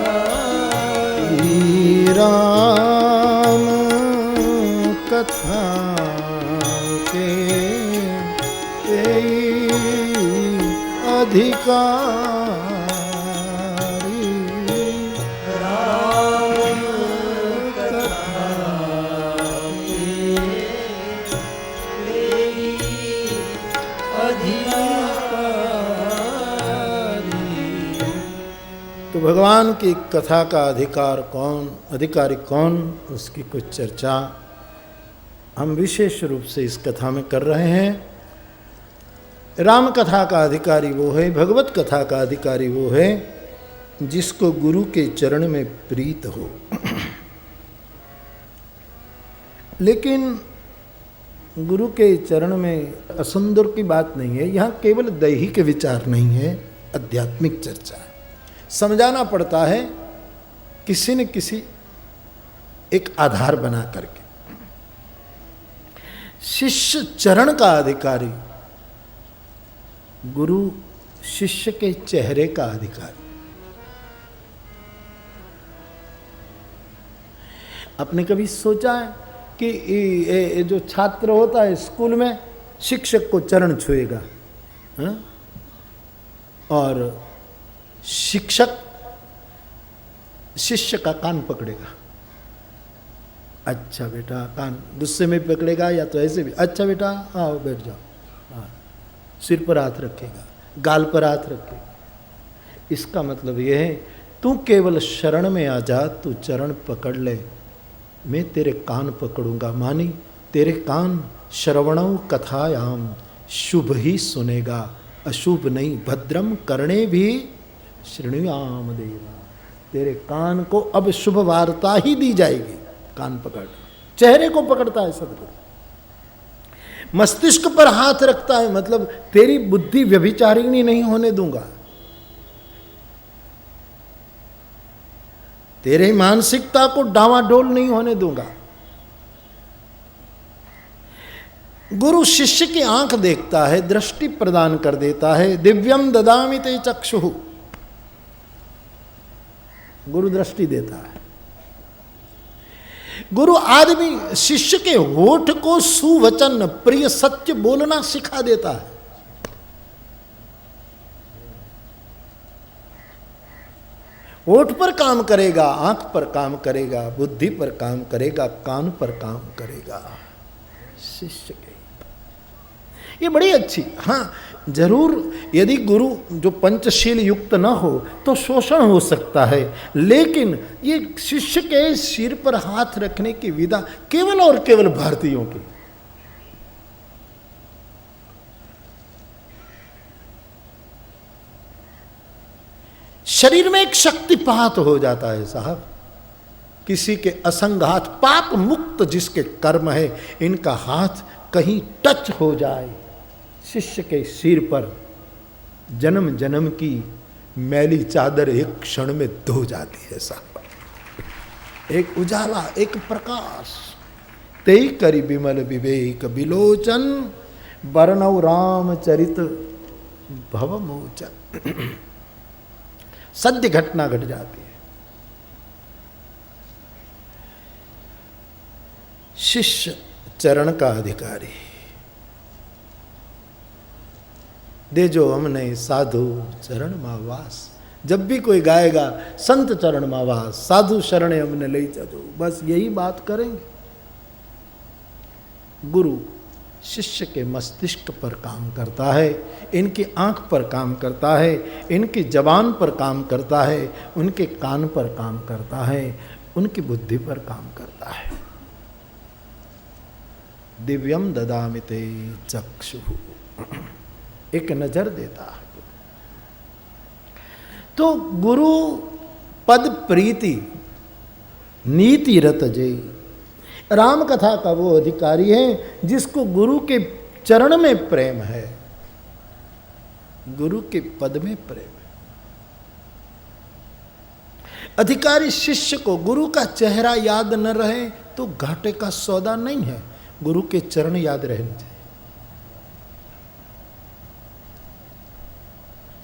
राम कथा के अधिकारी राम कथा अधिकारी। तो भगवान की कथा का अधिकारी कौन, उसकी कुछ चर्चा हम विशेष रूप से इस कथा में कर रहे हैं। राम कथा का अधिकारी वो है, भगवत कथा का अधिकारी वो है जिसको गुरु के चरण में प्रीत हो। लेकिन गुरु के चरण में असुंदर की बात नहीं है, यहाँ केवल दैहिक विचार नहीं है, आध्यात्मिक चर्चा है। समझाना पड़ता है किसी न किसी एक आधार बना करके। शिष्य चरण का अधिकारी, गुरु शिष्य के चेहरे का अधिकारी। आपने कभी सोचा है कि ये जो छात्र होता है स्कूल में, शिक्षक को चरण छुएगा, हाँ? और शिक्षक शिष्य का कान पकड़ेगा। अच्छा बेटा, कान गुस्से में पकड़ेगा या तो ऐसे भी, अच्छा बेटा आओ बैठ जाओ, हाँ। सिर पर हाथ रखेगा, गाल पर हाथ रखेगा। इसका मतलब यह है तू केवल शरण में आ जा, तू चरण पकड़ ले, मैं तेरे कान पकड़ूंगा। मानी तेरे कान श्रवणों कथायाम शुभ ही सुनेगा, अशुभ नहीं। भद्रम करणे भी श्रृणुयाम देवा। तेरे कान को अब शुभ वार्ता ही दी जाएगी। कान पकड़, चेहरे को पकड़ता है सदगुरु, मस्तिष्क पर हाथ रखता है, मतलब तेरी बुद्धि व्यभिचारिणी नहीं होने दूंगा, तेरे मानसिकता को डावाडोल नहीं होने दूंगा। गुरु शिष्य की आंख देखता है, दृष्टि प्रदान कर देता है। दिव्यम ददामि ते चक्षुः, गुरु दृष्टि देता है। गुरु आदमी शिष्य के होठ को सुवचन प्रिय सत्य बोलना सिखा देता है। होठ पर काम करेगा, आंख पर काम करेगा, बुद्धि पर काम करेगा, कान पर काम करेगा शिष्य के। ये बड़ी अच्छी, हाँ जरूर यदि गुरु जो पंचशील युक्त न हो तो शोषण हो सकता है, लेकिन ये शिष्य के सिर पर हाथ रखने की विधा केवल और केवल भारतीयों की। शरीर में एक शक्तिपात हो जाता है साहब। किसी के असंग हाथ, पाप मुक्त जिसके कर्म है, इनका हाथ कहीं टच हो जाए शिष्य के सिर पर, जन्म जन्म की मैली चादर एक क्षण में धो जाती है साहब। एक उजाला, एक प्रकाश। तेई करी विमल विवेक विलोचन, वर्णव रामचरित भवमोचन। सत्य घटना घट जाती है। शिष्य चरण का अधिकारी, दे जो हमने साधु चरण मावास। जब भी कोई गाएगा संत चरण मावास, साधु शरणे हमने ले चलो, बस यही बात करेंगे। गुरु शिष्य के मस्तिष्क पर काम करता है, इनकी आंख पर काम करता है, इनकी जबान पर काम करता है, उनके कान पर काम करता है, उनकी बुद्धि पर काम करता है। दिव्यम ददामि ते चक्षुः, एक नजर देता है। तो गुरु पद प्रीति नीति रत जय, राम कथा का वो अधिकारी है जिसको गुरु के चरण में प्रेम है, गुरु के पद में प्रेम है। अधिकारी शिष्य को गुरु का चेहरा याद न रहे तो घाटे का सौदा नहीं है, गुरु के चरण याद रहने चाहिए।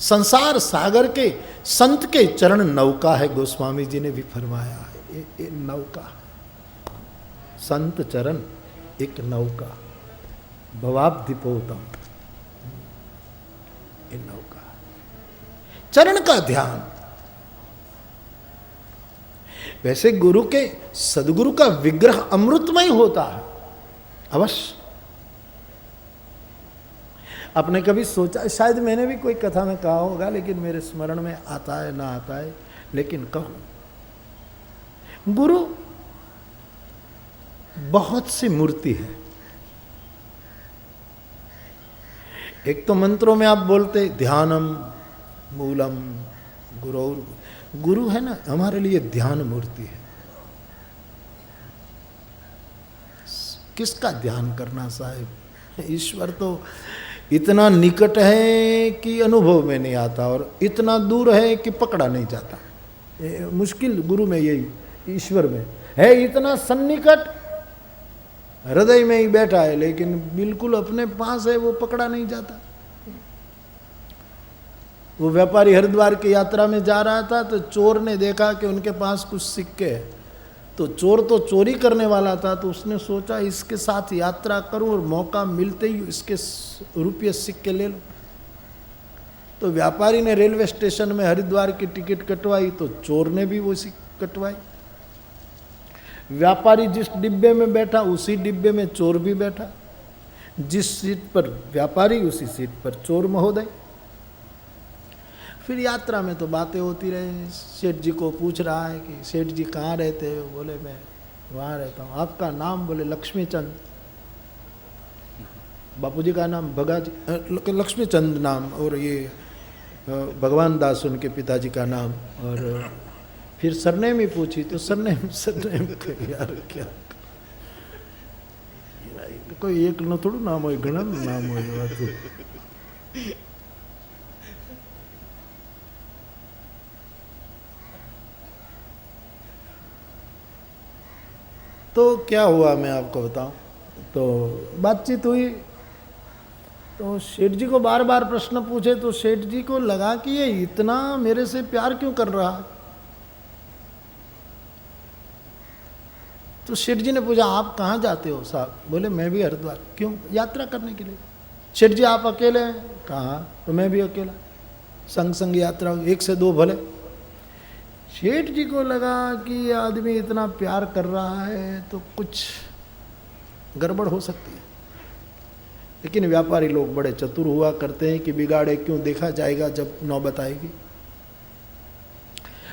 संसार सागर के संत के चरण नौका है, गोस्वामी जी ने भी फरमाया है, ये नौका, संत चरण एक नौका, भवाब्धिपोतम, ये नौका। चरण का ध्यान, वैसे गुरु के, सदगुरु का विग्रह अमृतमय होता है अवश्य। आपने कभी सोचा, शायद मैंने भी कोई कथा में कहा होगा, लेकिन मेरे स्मरण में आता है ना आता है, लेकिन कहूं, गुरु बहुत सी मूर्ति है। एक तो मंत्रों में आप बोलते ध्यानम मूलम गुरु, गुरु है ना हमारे लिए ध्यान मूर्ति है। किसका ध्यान करना साहिब, ईश्वर तो इतना निकट है कि अनुभव में नहीं आता और इतना दूर है कि पकड़ा नहीं जाता। मुश्किल गुरु में यही, ईश्वर में है इतना सन्निकट, हृदय में ही बैठा है, लेकिन बिल्कुल अपने पास है, वो पकड़ा नहीं जाता। वो व्यापारी हरिद्वार की यात्रा में जा रहा था तो चोर ने देखा कि उनके पास कुछ सिक्के हैं, तो चोर तो चोरी करने वाला था, तो उसने सोचा इसके साथ यात्रा करूं और मौका मिलते ही इसके रुपये सिक्के ले लो। तो व्यापारी ने रेलवे स्टेशन में हरिद्वार की टिकट कटवाई, तो चोर ने भी वो कटवाई। व्यापारी जिस डिब्बे में बैठा उसी डिब्बे में चोर भी बैठा, जिस सीट पर व्यापारी उसी सीट पर चोर महोदय। फिर यात्रा में तो बातें होती रही। सेठ जी को पूछ रहा है कि सेठ जी कहाँ रहते हो? बोले मैं वहाँ रहता हूँ। आपका नाम? बोले लक्ष्मीचंद। बापूजी का नाम भगाजी, लक्ष्मीचंद नाम, और ये भगवान दास उनके पिताजी का नाम। और फिर सरनेम ही पूछी तो सरनेम यार क्या कोई एक न थोड़ू नाम हो, घना नाम हो। तो क्या हुआ मैं आपको बताऊं। तो बातचीत हुई, तो सेठ जी को बार बार प्रश्न पूछे, तो सेठ जी को लगा कि ये इतना मेरे से प्यार क्यों कर रहा है। तो सेठ जी ने पूछा आप कहाँ जाते हो साहब? बोले मैं भी हरिद्वार। क्यों? यात्रा करने के लिए। सेठ जी आप अकेले हैं? कहाँ? तो मैं भी अकेला, संग संग यात्रा, 1 से 2 भले। सेठ जी को लगा कि ये आदमी इतना प्यार कर रहा है तो कुछ गड़बड़ हो सकती है। लेकिन व्यापारी लोग बड़े चतुर हुआ करते हैं कि बिगाड़े क्यों, देखा जाएगा जब नौबत आएगी।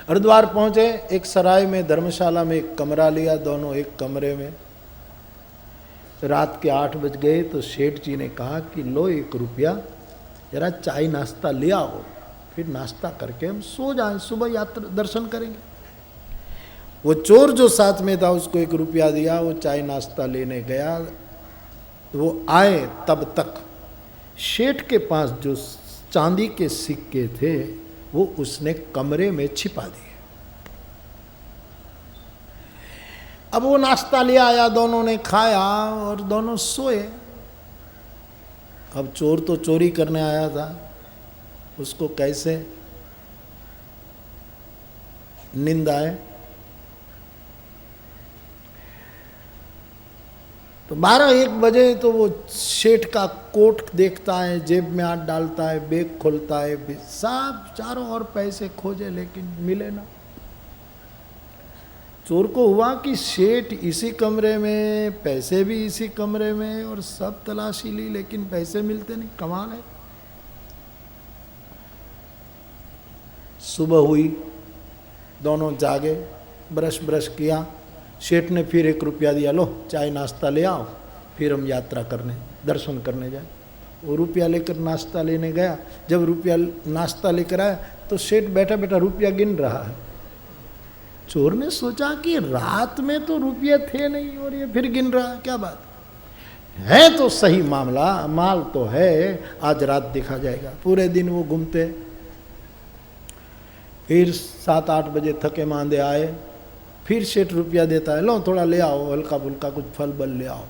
हरिद्वार पहुंचे, एक सराय में धर्मशाला में एक कमरा लिया, दोनों एक कमरे में। रात के 8 बज गए तो सेठ जी ने कहा कि लो 1 रुपया, जरा चाय नाश्ता ले आओ, फिर नाश्ता करके हम सो जाएं, सुबह यात्रा दर्शन करेंगे। वो चोर जो साथ में था उसको 1 रुपया दिया, वो चाय नाश्ता लेने गया। वो आए तब तक सेठ के पास जो चांदी के सिक्के थे वो उसने कमरे में छिपा दिए। अब वो नाश्ता ले आया, दोनों ने खाया और दोनों सोए। अब चोर तो चोरी करने आया था, उसको कैसे नींद आए। तो 12-1 बजे तो वो सेठ का कोट देखता है, जेब में हाथ डालता है, बैग खोलता है, सब चारों ओर पैसे खोजे लेकिन मिले ना। चोर को हुआ कि सेठ इसी कमरे में, पैसे भी इसी कमरे में, और सब तलाशी ली लेकिन पैसे मिलते नहीं। कमाल है। सुबह हुई, दोनों जागे, ब्रश किया। सेठ ने फिर 1 रुपया दिया, लो चाय नाश्ता ले आओ, फिर हम यात्रा करने दर्शन करने जाए। वो रुपया लेकर नाश्ता लेने गया। जब रुपया नाश्ता लेकर आया तो सेठ बैठा बैठा रुपया गिन रहा है। चोर ने सोचा कि रात में तो रुपये थे नहीं और ये फिर गिन रहा है, क्या बात है। तो सही मामला, माल तो है, आज रात देखा जाएगा। पूरे दिन वो घूमते। फिर 7-8 बजे थके मांदे आए, फिर सेठ रुपया देता है, लो थोड़ा ले आओ, हल्का फुल्का कुछ फल बल ले आओ,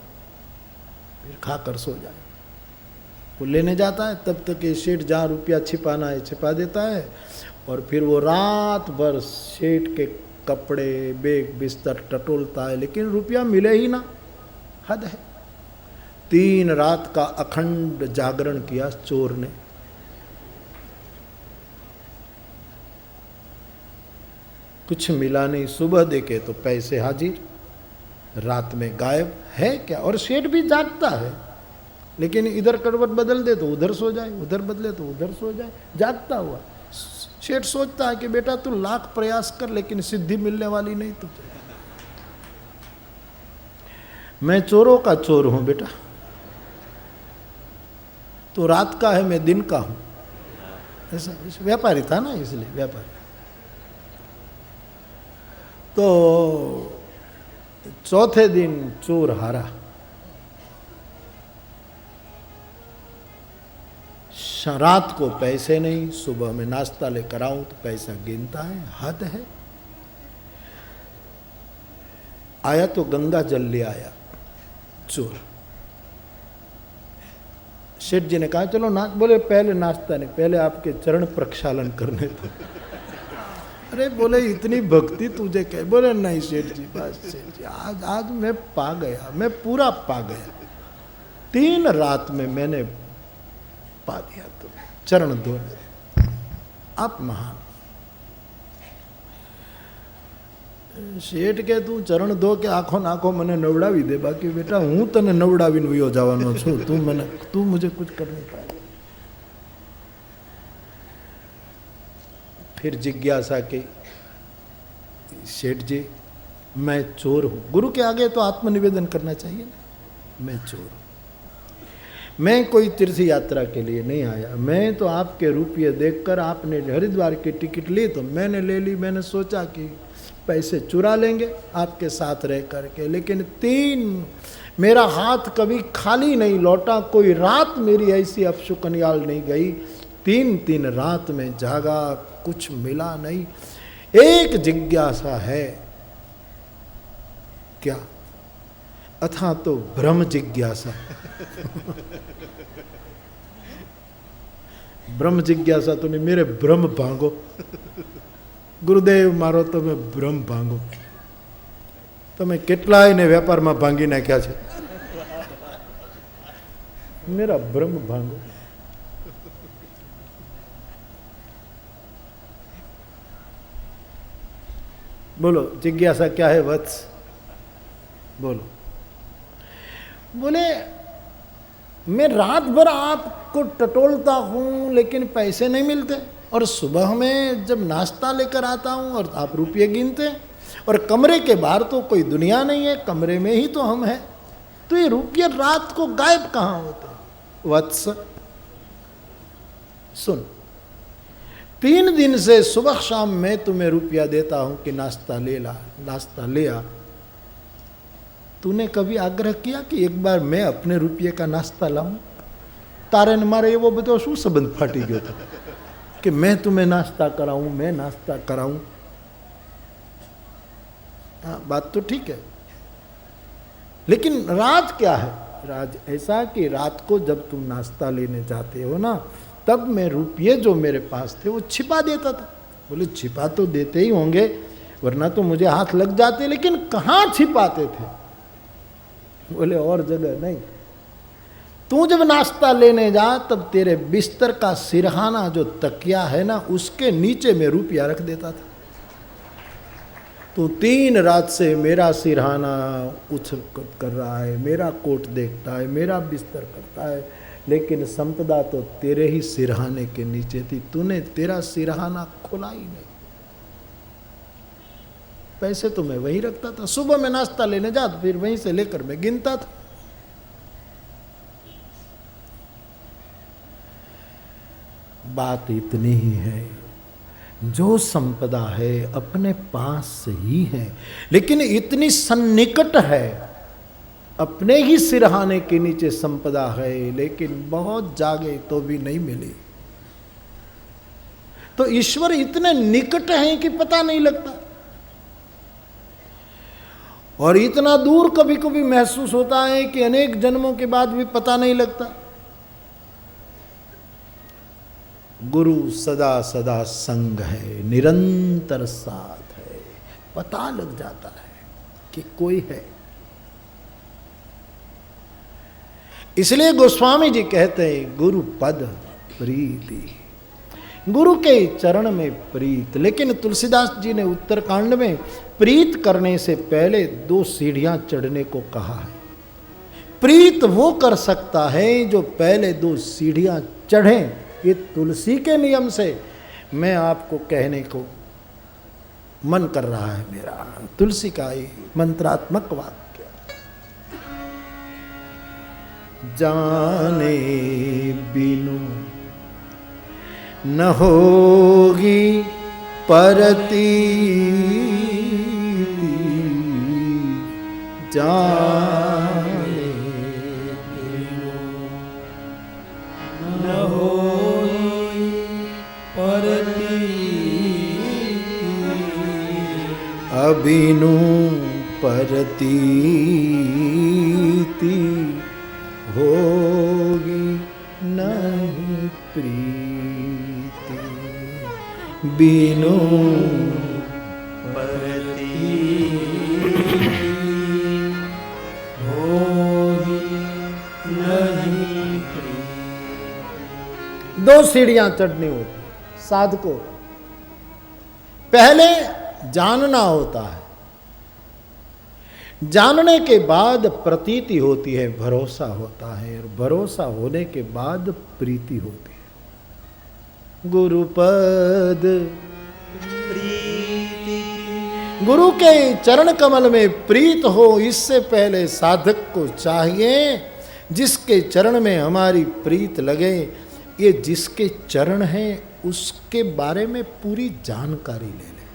फिर खाकर सो जाए। वो लेने जाता है, तब तक ये सेठ जहाँ रुपया छिपाना है छिपा देता है। और फिर वो रात भर सेठ के कपड़े, बैग, बिस्तर टटोलता है, लेकिन रुपया मिले ही ना। हद है। 3 रात का अखंड जागरण किया चोर ने। कुछ मिला नहीं। सुबह देखे तो पैसे हाजिर, रात में गायब है क्या। और सेठ भी जागता है, लेकिन इधर करवट बदल दे तो उधर सो जाए, उधर बदले तो उधर सो जाए, जागता हुआ। सेठ सोचता है कि बेटा तू लाख प्रयास कर लेकिन सिद्धि मिलने वाली नहीं तुझे। मैं चोरों का चोर हूं बेटा, तो रात का है, मैं दिन का हूं। ऐसा व्यापारी था ना, इसलिए व्यापारी। तो चौथे दिन चोर हारा। रात को पैसे नहीं, सुबह में नाश्ता लेकर आऊं तो पैसा गिनता है। हद है। आया तो गंगा जल ले आया चोर। सेठ जी ने कहा चलो ना, बोले पहले नाश्ता नहीं, पहले आपके चरण प्रक्षालन करने दो। अरे बोले इतनी भक्ति तुझे कह, बोले नहीं सेठ जी, बस सेठ जी आज मैं पा गया, मैं पूरा पा गया, 3 रात में मैंने पा दिया, तुम चरण दो, आप महान। શેઠ કે તું ચરણ દો કે આખો નાખો મને નવડાવી દે, બાકી બેટા હું તને નવડાવીને વયો જવાનો છું, તું मुझे कुछ कर नहीं पाएगा। फिर जिज्ञासा की, सेठ जी मैं चोर हूं। गुरु के आगे तो आत्मनिवेदन करना चाहिए ना, मैं चोर हूं, मैं कोई तीर्थ यात्रा के लिए नहीं आया, मैं तो आपके रुपये देखकर आपने हरिद्वार की टिकट ली तो मैंने ले ली, मैंने सोचा कि पैसे चुरा लेंगे आपके साथ रह करके, लेकिन 3 मेरा हाथ कभी खाली नहीं लौटा, कोई रात मेरी ऐसी अपशुकनियाल नहीं गई, 3 रात में जागा, कुछ मिला नहीं। एक जिज्ञासा है, क्या? अथा तो ब्रह्म जिज्ञासा। ब्रह्म जिज्ञासा तो नहीं, मेरे ब्रह्म भांगो गुरुदेव मारो, તમે બ્રહ્મ ભાંગો, તમે કેટલાયને વેપારમાં ભાંગી નાખ્યા છે, मेरा ब्रह्म भांगो। बोलो जिज्ञासा क्या है वत्स, बोलो। बोले मैं रात भर आपको टटोलता हूं लेकिन पैसे नहीं मिलते, और सुबह में जब नाश्ता लेकर आता हूं और आप रुपये गिनते हैं, और कमरे के बाहर तो कोई दुनिया नहीं है, कमरे में ही तो हम हैं, तो ये रुपये रात को गायब कहाँ होते हैं? वत्स सुन, 3 दिन से सुबह शाम मैं तुम्हें रुपया देता हूं कि नाश्ता ले ला, नाश्ता ले आ। तूने कभी आग्रह किया कि एक बार मैं अपने रुपये का नाश्ता लाऊं? तारे ने मारे वो बताओ शू संबंध फाटी गयो था कि मैं तुम्हें नाश्ता कराऊं, मैं नाश्ता कराऊं। हाँ बात तो ठीक है, लेकिन राज क्या है? राज ऐसा कि रात को जब तुम नाश्ता लेने जाते हो ना, तब मैं रुपये जो मेरे पास थे वो छिपा देता था। बोले छिपा तो देते ही होंगे, वरना तो मुझे हाथ लग जाते, लेकिन कहाँ छिपाते थे? बोले और जगह नहीं, तू जब नाश्ता लेने जा तब तेरे बिस्तर का सिरहाना जो तकिया है ना, उसके नीचे में रुपया रख देता था। तो 3 रात से मेरा सिरहाना उछल कर रहा है, मेरा कोट देखता है, मेरा बिस्तर करता है, लेकिन संपदा तो तेरे ही सिरहाने के नीचे थी, तूने तेरा सिरहाना खोला ही नहीं। पैसे तो मैं वहीं रखता था, सुबह में नाश्ता लेने जा तो फिर वहीं से लेकर मैं गिनता था। बात इतनी ही है, जो संपदा है अपने पास ही है, लेकिन इतनी सन्निकट है, अपने ही सिरहाने के नीचे संपदा है, लेकिन बहुत जागे तो भी नहीं मिली। तो ईश्वर इतने निकट हैं कि पता नहीं लगता, और इतना दूर कभी कभी महसूस होता है कि अनेक जन्मों के बाद भी पता नहीं लगता। गुरु सदा सदा संग है, निरंतर साथ है, पता लग जाता है कि कोई है। इसलिए गोस्वामी जी कहते हैं गुरु पद प्रीति, गुरु के चरण में प्रीत। लेकिन तुलसीदास जी ने उत्तरकांड में प्रीत करने से पहले 2 सीढ़ियां चढ़ने को कहा है। प्रीत वो कर सकता है जो पहले 2 सीढ़ियां चढ़े। ये तुलसी के नियम से मैं आपको कहने को मन कर रहा है मेरा, तुलसी का ये मंत्रात्मक वाक्य। जाने बिनु न होगी परती, जाने बिनु न होगी परती, अबिनु परतीति होगी नहीं प्रीति, बिनु नहीं। दो सीढ़ियां चढ़नी होती साधकों। पहले जानना होता है, जानने के बाद प्रतीति होती है, भरोसा होता है, और भरोसा होने के बाद प्रीति होती है। गुरुपद प्रीति, गुरु के चरण कमल में प्रीत हो, इससे पहले साधक को चाहिए जिसके चरण में हमारी प्रीत लगे। ये जिसके चरण हैं उसके बारे में पूरी जानकारी ले लें,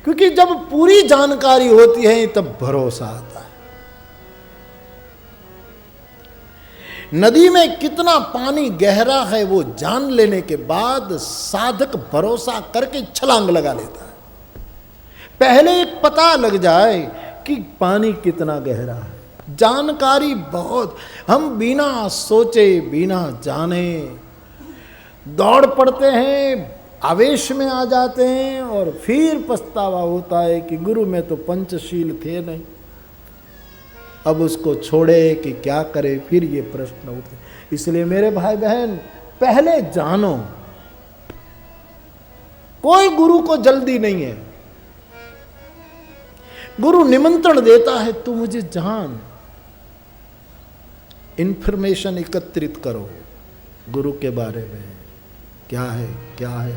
क्योंकि जब पूरी जानकारी होती है तब भरोसा आता है। नदी में कितना पानी गहरा है वो जान लेने के बाद साधक भरोसा करके छलांग लगा लेता है। पहले एक पता लग जाए कि पानी कितना गहरा है, जानकारी बहुत, हम बिना सोचे बिना जाने दौड़ पड़ते हैं, आवेश में आ जाते हैं, और फिर पछतावा होता है कि गुरु में तो पंचशील थे नहीं, अब उसको छोड़े कि क्या करे, फिर ये प्रश्न उठते। इसलिए मेरे भाई बहन, पहले जानो। कोई गुरु को जल्दी नहीं है, गुरु निमंत्रण देता है, तू मुझे जान, इंफॉर्मेशन एकत्रित करो गुरु के बारे में, क्या है क्या है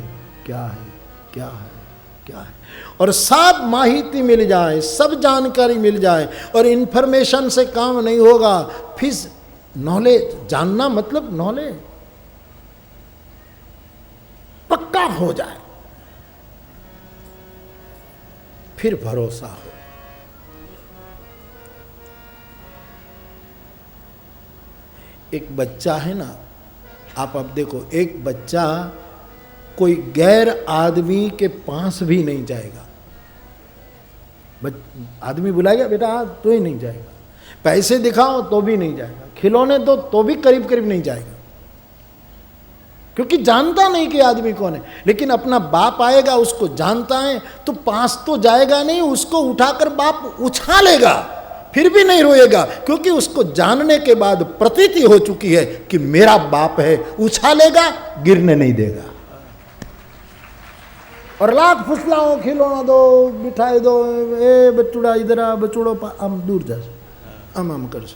क्या है क्या है क्या है, और सब माहिती मिल जाए, सब जानकारी मिल जाए। और इंफॉर्मेशन से काम नहीं होगा, फिर नॉलेज, जानना मतलब नॉलेज पक्का हो जाए, फिर भरोसा हो। एक बच्चा है ना, आप अब देखो, एक बच्चा कोई गैर आदमी के पास भी नहीं जाएगा। आदमी बुलाएगा, बेटा तो ही नहीं जाएगा, पैसे दिखाओ तो भी नहीं जाएगा, खिलौने दो तो भी करीब करीब नहीं जाएगा, क्योंकि जानता नहीं कि आदमी कौन है। लेकिन अपना बाप आएगा, उसको जानता है, तो पास तो जाएगा नहीं, उसको उठाकर बाप उछालेगा, फिर भी नहीं रोएगा, क्योंकि उसको जानने के बाद प्रतीति हो चुकी है कि मेरा बाप है, उछालेगा, गिरने नहीं देगा। और लाख फुसलाओ, खिलौना दो, मिठाई दो, ए बचूड़ा इधर आ, बचूड़ो हम दूर जा, हम कर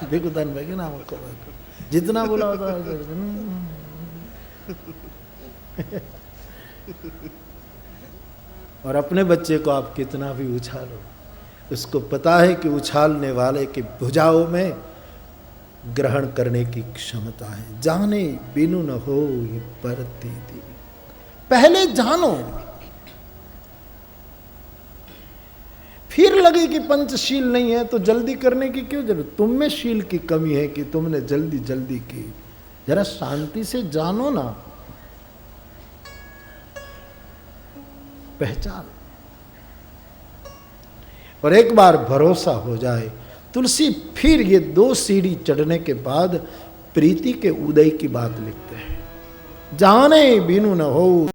भिगुदान भाई ना, जितना बोला होता और अपने बच्चे को आप कितना भी उछालो, उसको पता है कि उछालने वाले की भुजाओं में ग्रहण करने की क्षमता है। जाने बिनु न हो ये प्रतीति, पहले जानो, फिर लगे कि पंचशील नहीं है तो जल्दी करने की क्यों जरूरत। तुम में शील की कमी है कि तुमने जल्दी जल्दी की। जरा शांति से जानो ना, पहचान। और एक बार भरोसा हो जाए, तुलसी फिर ये 2 सीढ़ी चढ़ने के बाद प्रीति के उदय की बात लिखते हैं। जाने बिनु न हो